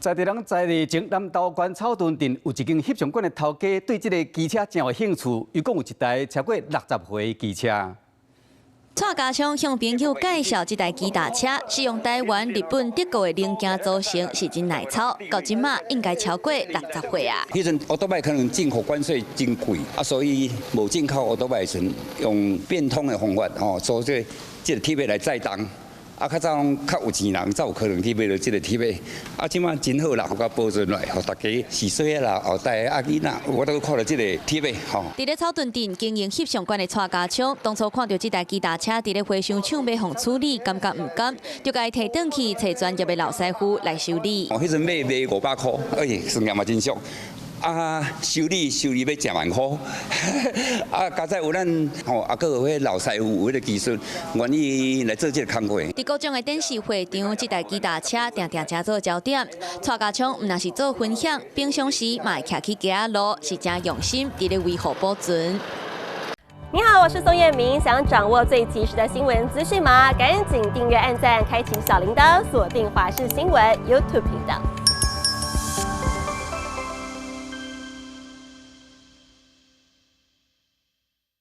在地人在日前南投县草屯镇有一间翕相馆的头家对这个机车真有兴趣，伊讲有一台超过60岁的机车。蔡家昌向朋友介绍这台机踏车是用台湾、日本、德国的零件组成，是真耐操。到今嘛应该超过60岁啊。迄阵奥多麦可能进口关税真贵啊，所以无进口奥多麦时用变通的方法做这个铁尾来载重。 啊，较早较有钱人，才有可能去买到这个铁尾。啊，即马真好啦，我甲保存来，互大家洗洗啦，后代阿囡仔，我都看到这个铁尾吼。伫咧草屯镇经营翕相馆的蔡家昌，当初看到这台机踏车伫咧回收厂要互处理，感觉唔甘，就甲伊摕转去找专业的老师傅来修理。迄阵卖500块，算也嘛真俗。 啊，修理要10万块，啊，加在有咱啊，个有迄老师傅有迄个技术，愿意来做这个工作。伫各种的展示会场，这台机踏车定定正做焦点。蔡家昌唔那是做分享，平常时嘛会徛去街路，是真用心伫咧维护保存。你好，我是宋彦明，想掌握最及时的新闻资讯吗？赶紧订阅、按赞、开启小铃铛，锁定华视新闻 YouTube 频道。